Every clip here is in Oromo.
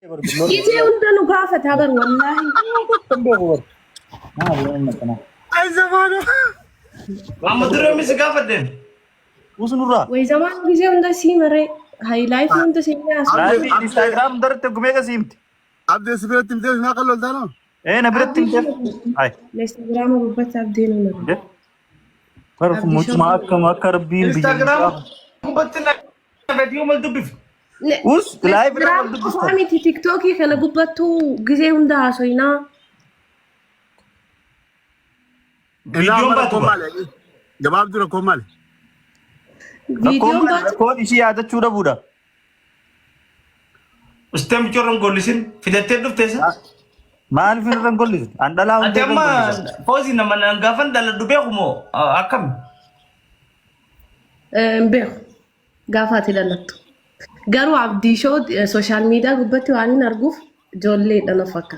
يجي عندنا قافة هذا والله. أي زمانه محمد رامي سقافة دين وسنورا وي زمان يجي عندنا سيمري هاي لايف عندنا سيمري لا في انستغرام درت قميقة سيمت عبد السبيل تمتاز ما قالوا لدانا ايه نبرت انت هاي الانستغرام وبس عبدين ولا فرق موت معك ما كربين انستغرام قبتنا فيديو مال وس لايف انستغرام أخواني تيك توكي كان قبضتو جزء عندها سوينا فيديو باتوا جماعة بدنا كمال فيديو بات كون شيء هذا شو بودا استم جورن قولسين في دتر دفتيسا ما أعرف إن رنقول لي عند الله أنت ما فوزي نما نغافن دال دبيخمو أكم مبيخ قافات لنتو قالوا عبدي شو سوشيال ميديا قبتي وعني نرقف جولي أنا فكر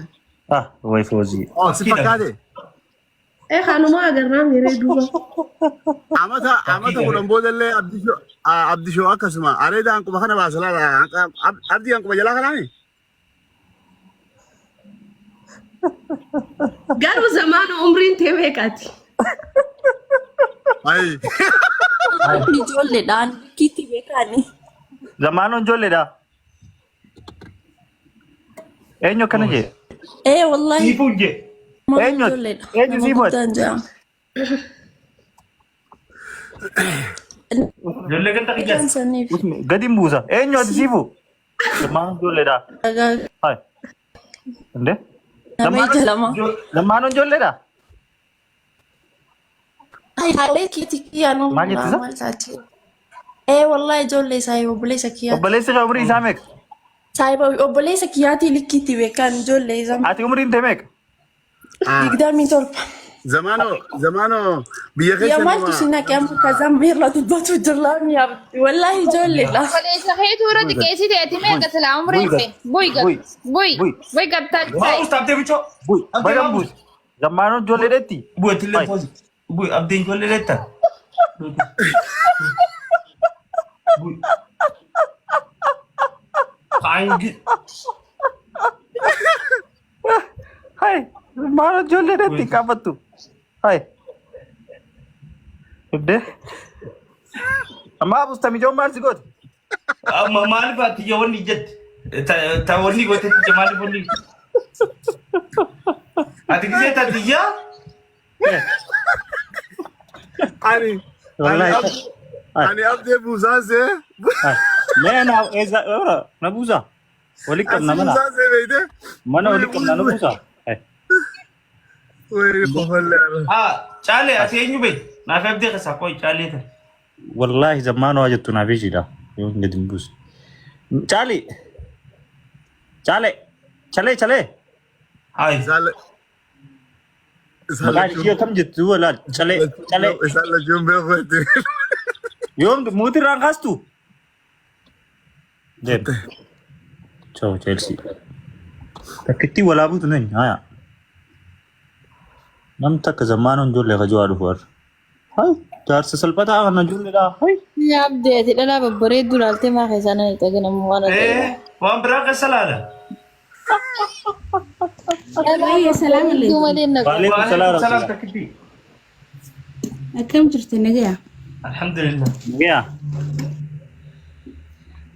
وي فوزي سيبك هذه إيه خانو ما أقرنا يريدوا عمتها قدام بود اللي عبدي شو أكسما أريد أنكم بخنا بعسلا عبدي أنكم بجلا خلاني قالوا زمان عمرين تبيكاتي أي Ijoollee dhaan kiitti beekani. زمانون جولي دا إنيو كنا جي Wallahi سيفوجي Eenyu? ijoolleedha. Eenyu Nama siifatu? guddaan jedhama. جولي كنت Kan قياس saniif قديم بوسا إنيو أتسيفو زمانون جولي دا هاي إنده nama ija lama. زمانون جولي دا Haalee kiitti kiyyaanu Maal jettisa? maal taati? Wallahi ijoollee saayiba obboleessa kiyyaati. obboleessi kee umrii isaa meeqa Saayiba obboleessa kiyyaati likkiitti beekan ijoollee isaa. ati umriin tee meeqa Digdamii torba. زمانه بيخش Yaa maaltu si naqee amma kazaan miirla dubbatu jirlaa miyaabdi. Wallahi ijoolleedha. Koleessa heetuu keessa ta'eeti meeqa sila umriin kee buy gattaa ما أستعبت بيشو buy bagan buus زمانون جولي deetti بوي تلي فوزي بوي أبدين جولي لتا بوي قاعد هاي زمانون جولي deetti qabattu هاي إنده أما أبوس تامي جون مارسي قد مالي فاتي يوني جد تاوني قلت جمالي بني أتيك زي تديا أنا أبدي بوزازة لا أنا إذا نبوسا ولكن نمنا بوزازة بيده mana ولكن نبوسا وي خفل چالي أتيني بي نافع بدي خساكوي چالي تا والله زمان واجد نافيشي دا يوم قديم بوس چالي چالي چلے چلے هاي زال مقاعد كيو كم جتو ولا چلے چلے زال جون بيخوتي يوم موتي ران خاستو جيب چو چلسي تكتي ولا بوت نين هايا نم تك زمانون جو لغا جو ادو هاي جار سلپتا انا جو لدا هاي Yaa abdeeti dhalaa babbareedduu laaltee maa keessaan ani dhaganamu waan إيه وان براك سلالة يا سلام عليكم malee naqu. وعليكم السلام سلام تكتي كم جرت نجيا الحمد لله يا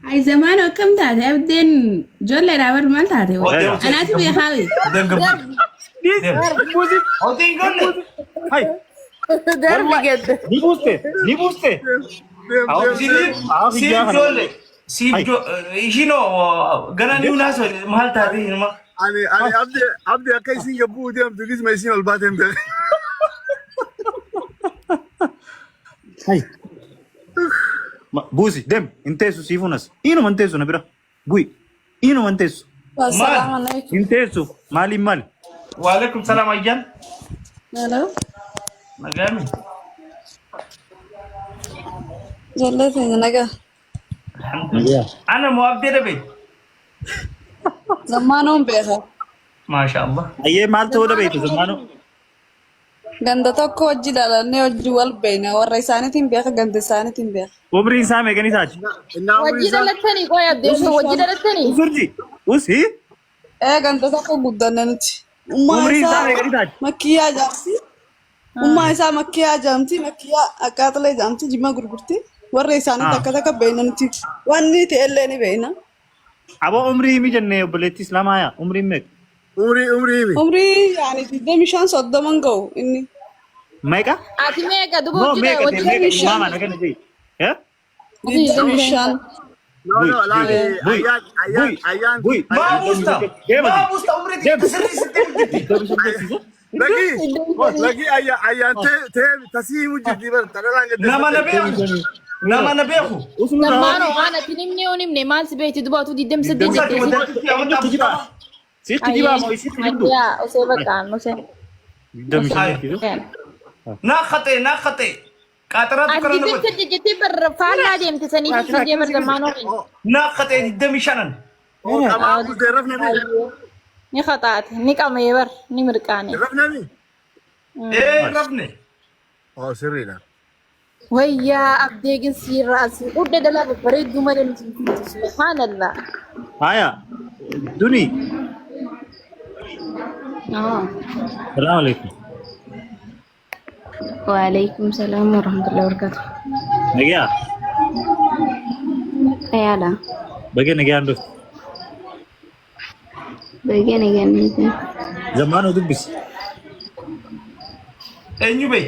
هاي زمان وكم تاتي أبدين جولي راور ما تاتي أنا تبي خاوي دنقب أودين قلنا هاي Darbi gadda. ني بوستي سيب جولي سيب جو شنو قنا نيو ناس محل تاريخ ما أنا أبدي أكيد سينجابور دي أم تجلس ما يسين الباتم ده هاي بوسي دم انتسو سيفونس إنو منتسو نبرا بوي إنو منتسو Assalaamu alaykum. انتسو مالي مال وعليكم السلام أيان Hello. مقامي Jallatee nagaa. الحمد لله أنا مؤبدة بي Zammaanoon beeka. ما شاء الله أيه مال تقول بيتو زمانو Ganda tokko wajji dhalanne wajji wal beekna. Warra isaaniitiin beeka ganda isaaniitiin beeka. umriin isaa meeqanii taati? Wajji dhalatanii qoya abdeessu wajji dhalatanii. Usurji usi Ganda tokko guddanne nuti. umriin isaa meeqanii taati? Makkiyaa jaamti. Ummaa isaa makkiyaa jaamti. Makkiyaa akkaatalee jaamti. Jimma gurgurti. Warra isaanii takka takka beekna nuti. Wanni ta'ellee ni beekna. Aboo umrii himi jennee obboleetti islaamaa yaa umriin meeqa? umrii Umrii yaani 25 soddoman ga'u inni. Meeqa? Ati meeqa duba Moo wajji meeqa wajji ta'e meeqa islaamaa nagana jee? Eh? 25. no laali ayyaan ما بوستا ما بوستا عمري تسري lagi ayyaan tasiimu jirti bar tanaraan gadda nama nabeeku Zammaanoo waan ati nimne maal si beekti duba utuu diddem saddeet jettee Sitti jibaa moo isitti jibdu? yaa osoo baqaan osoo. naaqate qaxaraatu Ati kana diddem nama saddeet jettee barra faallaa deemte sanii fi fiigee bar zammaanoo. naaqate 25 qamaa guddee rafnami Ni khaxaate ni qamee bar ni mirqaane. rafnami rafne sirriidha Wayyaa abdeegin siirraa asii udda dalaa babbareedduu malee nuti subhaanallah. Haya duni salaam alaikum. Waalaikum salam warahmatullahi wabarakatuh. Nagaa Ayala. baga nagaa ndof Bagaimana ni? zamaanoo dubbis eenyu bey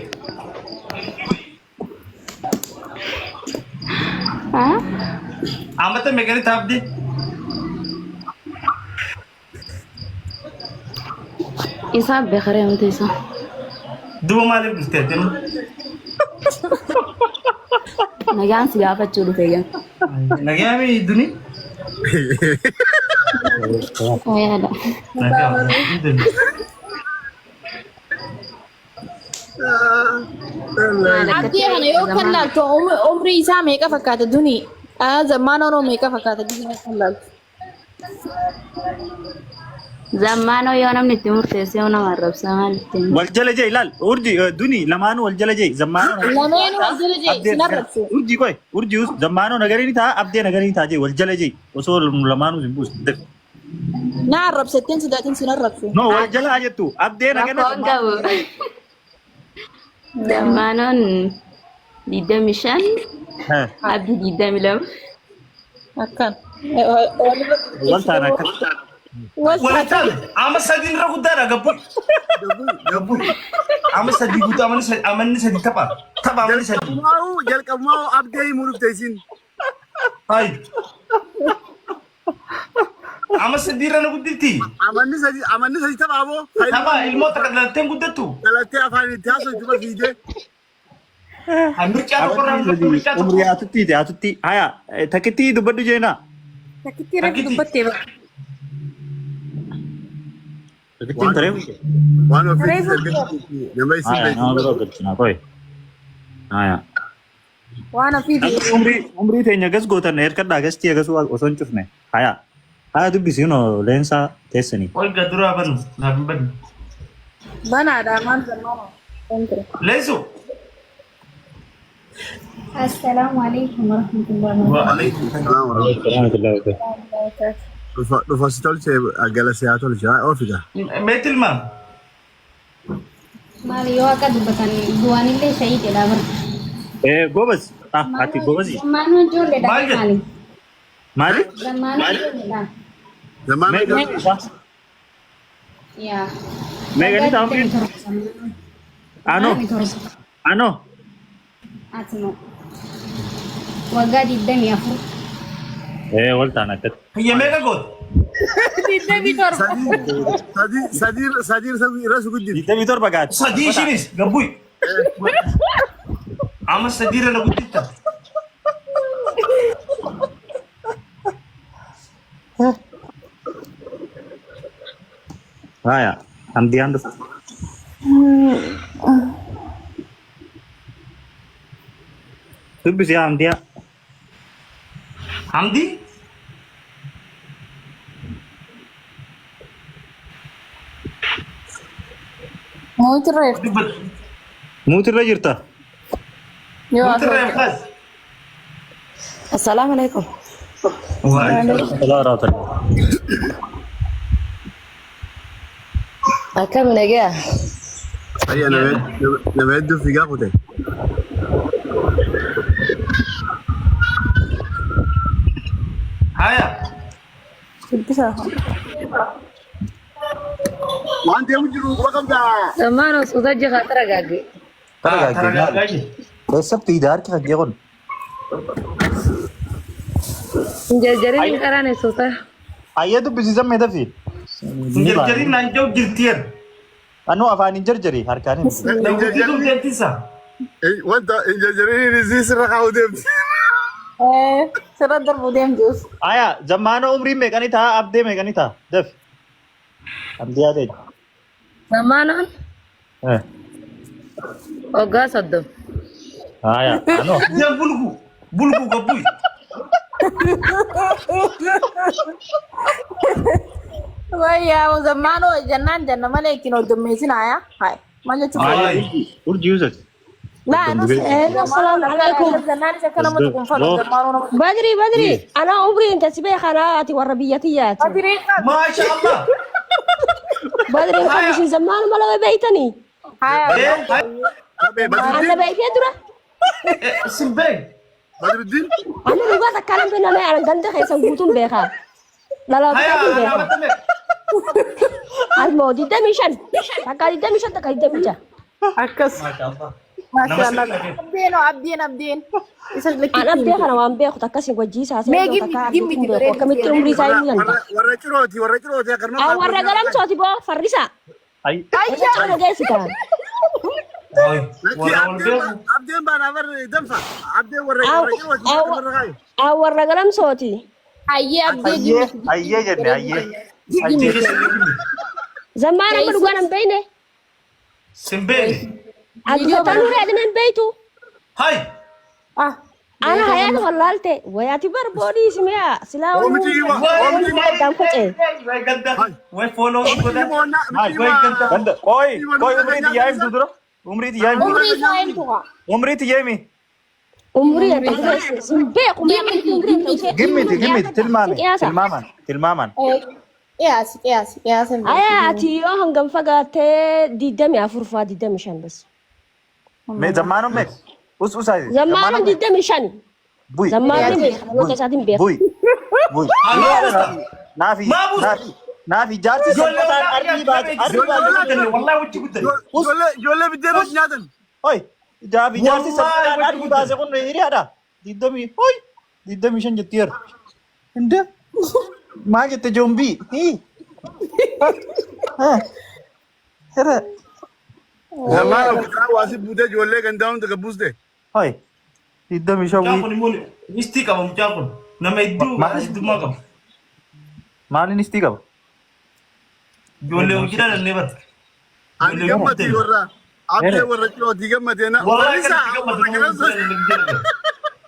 Ah? amata meeqani taabdi Isa bekhare mtu isa. duba maaliif dhuftee deemu Nagaan si gaafa chudu fegan. nagaami duni Ayala. Abdii kana yoo kan laaltu umrii isaa meeqa fakkaata duni? Zammaanoo meeqa fakkaata duni kan laaltu? Zammaanoo yoo namni itti murteessee yoo nama arrabsaa maal ittiin? wal jala jee ilaal urji duni lamaanuu wal jala jee zamaanoo Lameenuu wal jala jee sinarrabsu. urji koy urji zamaanoo nagarii taa abdee nagarii taa jee wal jala jee osoo lamaanuu sin buus Na arrabsatteen sodaatiin sinarrabsu. no wal jala jettu abdee nagana Rakkoon qabu. Zammaanoon 25 abdii 22. Akkan. wal taana akka walitaan ama sadii irra guddaadha gabbu ama sadii guutuu amanni sadii tapha amanni sadii jalqabumaa abdee himuu dhufte isin hay ama sadii irra na guddifti amanni sadii taphaaboo tapha ilmoota kan dhalatteen guddattu dhalattee afaan itti haasoo juba fiidee mircaa tokko irraa mircaa tokko umrii atutti haya takkitti dubbadhu jeenaa Takkitti irratti dubbattee bara. takkitti taree waan ofii nama isin haya nama biroo galchina koy haya Waan ofiiti. umrii teenya gas gootan erkadhaa gastii agas osoo hin cufne haya dubbisiinoo leensaa teessanii olga duraa banu naaf hin banu Banaadha maal zammaanoo. leesu Assalamu alaikum warahmatullahi wabarakatuh. dhufa si tolche galasee haa tolche ofiga meetilmaam Maali yoo akka dubbatan du'anillee shahii jedhaa bara. gobas ati gobasi Zammaanoo ijoolleedha Maal jedhu? maali? maali Zammaanoo ijoolleedha. zamaan meeqani isaa Yaa. meeqani isaa umriin ano ano Atino. Waggaa 24. wal taana akkatti hayya meeqa goot sadii irra suguddi 27 gaati sadii ishinis gabbuy ama sadii irra na gudditta haya hamdiyaan dhufte dubbisi yaa hamdiyaa hamdi Mootirreef. dubbat موت الرجرتا. مترفز. السلام عليكم. لا راتب. كم نجاه؟ أي أنا نبيد في قاقوته. هيا. وأنت يوم جرو رقم ده. زمان وصوتك خاطر قاقي. ترى بس بتيدار كيف تجيبون؟ جرجرين كراني صوتك. أيده بسيزم ماذا فيه؟ جرجري نانجو جرتير. أنو أفاني جرجري هركاني. جرجري جرتيسا. وأنت إن جرجرين نزيس رقاو ده. سرد البوديم جوس. آيا زمان عمري مكاني था अब दे मकनी था दफ अब दिया दे زمان اوغا صدم. आया أنو يا بلغو قبوي. ويا زمان جنان جنة ملكين ودميسين آيا هاي ما جت. urji usat لا أنا السلام عليكم. زنان شكلنا متكون فلو زمان بدري انا عمري انت سبي خناتي والربيتيات. أدري ما شاء الله. بدري مش زمان ما لو بيتني هاي انا بيتي ادرا سبين. بدر الدين. انا لغه اتكلم بينا انا عندك يسوتون بيها لا لا هيا بيها أنا بتمك. المودي ده مشان تكادي ده مشان تكادي ده مشان أكس ما شاء الله. ما شاء الله. أبدين يسجلك انا بدي انا وان بيخ تكاسي وجي ساسي ما جيب كم عمري زي مين وريتروتي يا كرنا. او ورا قلم صوتي بو فريسا أي انا جاي سكان عبدين بنا ور دنفع عبدين وريتروتي او ورا قلم صوتي هيا أبدين أيه جنة أيه زمان انا بدو بينه سبين. الفتنور هذا من بيته هاي. انا هيا والله وياتي بربودي سميا سلاو دام كوتشي وين فولو كده. كندا كوي عمري تيجي تدرو عمري تيجي عمري سايم توا عمري تيجي عمري سمبي جمي تلمامان ياس ايا اتيو هنغم فغاتي ديدمي افرفا ديدمي شان بس ما زمانه مك us هاي زمان ديدمي شان بوي زمان بي ساتين بي بوي نافي جارتي سبتان أربي باج والله وجه قدر. جولة بديروش نادن. هاي جارتي سبتان أربي باج يكون ريري هذا ديدمي شن جتير إنده ما جت جومبي هي هذا زمان بتاع واسيب بوده جولة كنداون تكبوس ده. هاي ديدمي شو جاكون يموني مستيك أبغى جاكون نما يدو ما يدو ما كم. مالي نستيقظ جولة وكذا النبض. أنا جمتي ورا. عبدين وريتروتي جمتي أنا. والله كذا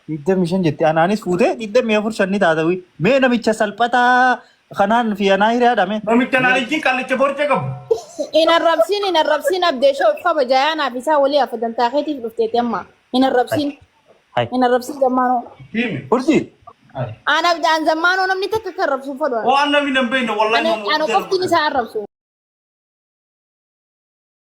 ديدمي شن جتي أنا أنيس فوده ديدمي أفور شني دادوي مين أمي تشسل بتا خنان في أنا هيرا دامه ما ميتنا نيجي كله تبور تكب. إن الربسين أبدي شو خبر جاينا بيسا ولي أفدن تاخيتي في الفتيتما إن الربسين زمانه كيمي. أرجي أنا بدي عن زمانه نمني تكرر ربسون فدوان وأنا من بينه والله. أنا قفتني ساعة ربسون